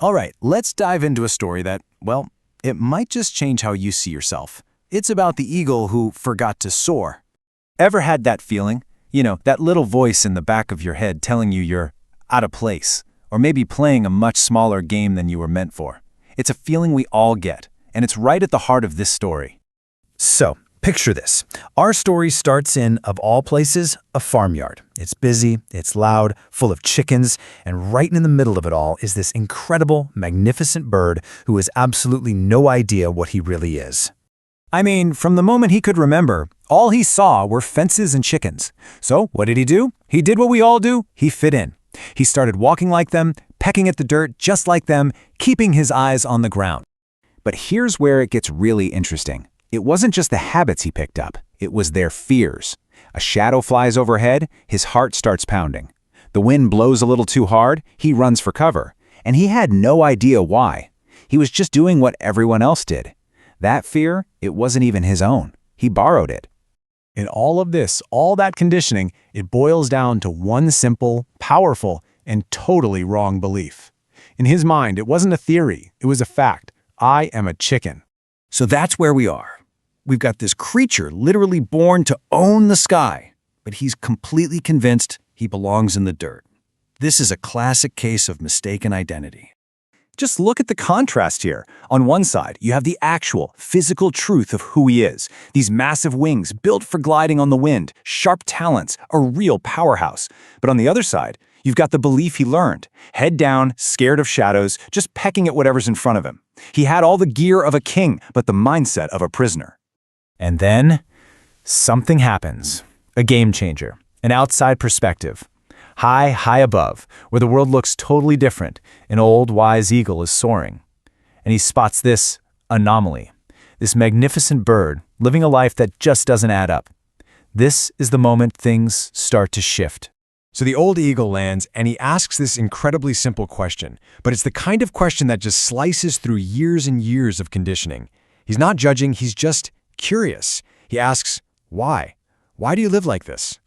All right, let's dive into a story that, well, it might just change how you see yourself. It's about the eagle who forgot to soar. Ever had that feeling? That little voice in the back of your head telling you you're out of place, or maybe playing a much smaller game than you were meant for. It's a feeling we all get, and it's right at the heart of this story. So, picture this. Our story starts in, of all places, a farmyard. It's busy, it's loud, full of chickens, and right in the middle of it all is this incredible, magnificent bird who has absolutely no idea what he really is. I mean, from the moment he could remember, all he saw were fences and chickens. So what did he do? He did what we all do. He fit in. He started walking like them, pecking at the dirt just like them, keeping his eyes on the ground. But here's where it gets really interesting. It wasn't just the habits he picked up. It was their fears. A shadow flies overhead, his heart starts pounding. The wind blows a little too hard, he runs for cover. And he had no idea why. He was just doing what everyone else did. That fear, it wasn't even his own. He borrowed it. In all of this, all that conditioning, it boils down to one simple, powerful, and totally wrong belief. In his mind, it wasn't a theory, it was a fact. I am a chicken. So that's where we are. We've got this creature literally born to own the sky, but he's completely convinced he belongs in the dirt. This is a classic case of mistaken identity. Just look at the contrast here. On one side, you have the actual, physical truth of who he is. These massive wings, built for gliding on the wind, sharp talons, a real powerhouse. But on the other side, you've got the belief he learned. Head down, scared of shadows, just pecking at whatever's in front of him. He had all the gear of a king, but the mindset of a prisoner. And then, something happens. A game changer. An outside perspective. High above, where the world looks totally different, an old, wise eagle is soaring. And he spots this anomaly, this magnificent bird living a life that just doesn't add up. This is the moment things start to shift. So the old eagle lands and he asks this incredibly simple question, but it's the kind of question that just slices through years and years of conditioning. He's not judging, he's just curious. He asks, why? Why do you live like this?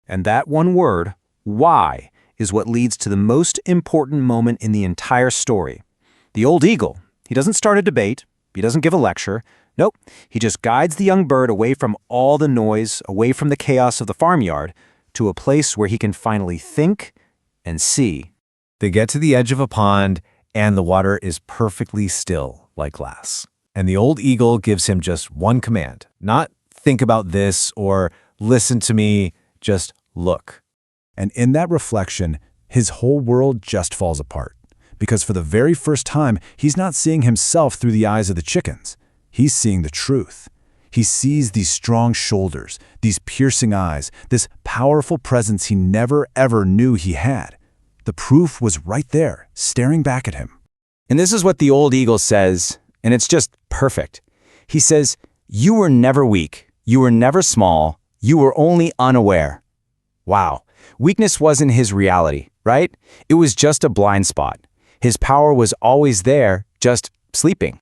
And that one word, why, is what leads to the most important moment in the entire story. The old eagle, he doesn't start a debate, he doesn't give a lecture. Nope, he just guides the young bird away from all the noise, away from the chaos of the farmyard, to a place where he can finally think and see. They get to the edge of a pond, and the water is perfectly still, like glass. And the old eagle gives him just one command, not think about this or listen to me, just look. And in that reflection, his whole world just falls apart. Because for the very first time, he's not seeing himself through the eyes of the chickens. He's seeing the truth. He sees these strong shoulders, these piercing eyes, this powerful presence he never ever knew he had. The proof was right there, staring back at him. And this is what the old eagle says, and it's just perfect. He says, "You were never weak. You were never small. You were only unaware." Wow. Weakness wasn't his reality, right? It was just a blind spot. His power was always there, just sleeping.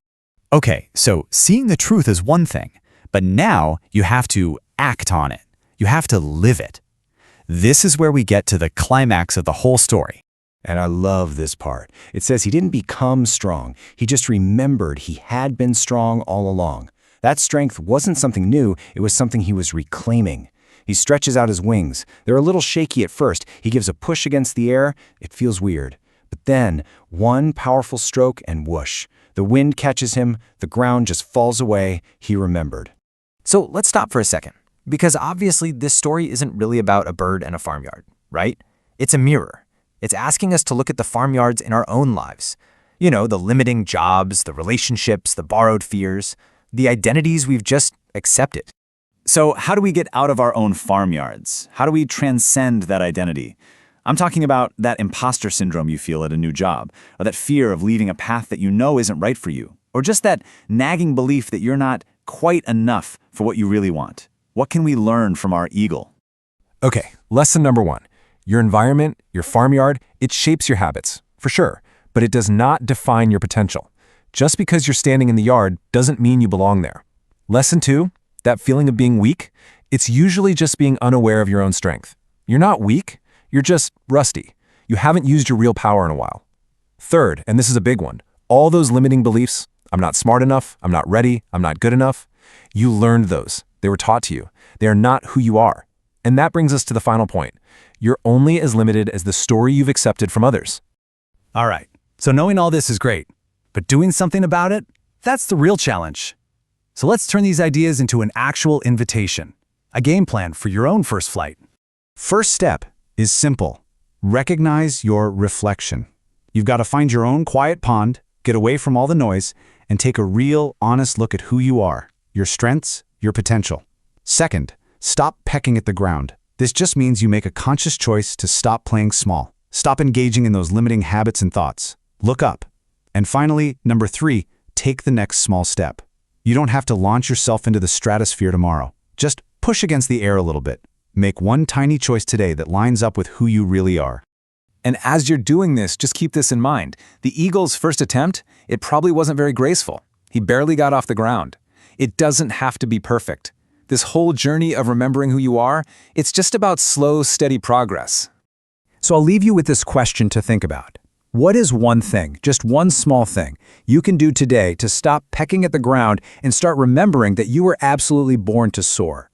Okay, so seeing the truth is one thing, but now you have to act on it. You have to live it. This is where we get to the climax of the whole story. And I love this part. It says he didn't become strong. He just remembered he had been strong all along. That strength wasn't something new. It was something he was reclaiming. He stretches out his wings. They're a little shaky at first. He gives a push against the air. It feels weird. But then, one powerful stroke and whoosh. The wind catches him. The ground just falls away. He remembered. So let's stop for a second, because obviously this story isn't really about a bird and a farmyard, right? It's a mirror. It's asking us to look at the farmyards in our own lives. The limiting jobs, the relationships, the borrowed fears, the identities we've just accepted. So how do we get out of our own farmyards? How do we transcend that identity? I'm talking about that imposter syndrome you feel at a new job, or that fear of leaving a path that you know isn't right for you, or just that nagging belief that you're not quite enough for what you really want. What can we learn from our eagle? Okay, lesson number 1. Your environment, your farmyard, it shapes your habits, for sure, but it does not define your potential. Just because you're standing in the yard doesn't mean you belong there. Lesson 2, that feeling of being weak, it's usually just being unaware of your own strength. You're not weak, you're just rusty. You haven't used your real power in a while. Third, and this is a big one, all those limiting beliefs, I'm not smart enough, I'm not ready, I'm not good enough, you learned those. They were taught to you. They are not who you are. And that brings us to the final point. You're only as limited as the story you've accepted from others. All right, so knowing all this is great, but doing something about it, that's the real challenge. So let's turn these ideas into an actual invitation, a game plan for your own first flight. First step is simple. Recognize your reflection. You've got to find your own quiet pond, get away from all the noise, and take a real, honest look at who you are, your strengths, your potential. Second, stop pecking at the ground. This just means you make a conscious choice to stop playing small. Stop engaging in those limiting habits and thoughts. Look up. And finally, number 3, take the next small step. You don't have to launch yourself into the stratosphere tomorrow. Just push against the air a little bit. Make one tiny choice today that lines up with who you really are. And as you're doing this, just keep this in mind. The eagle's first attempt, it probably wasn't very graceful. He barely got off the ground. It doesn't have to be perfect. This whole journey of remembering who you are, it's just about slow, steady progress. So I'll leave you with this question to think about. What is one thing, just one small thing, you can do today to stop pecking at the ground and start remembering that you were absolutely born to soar?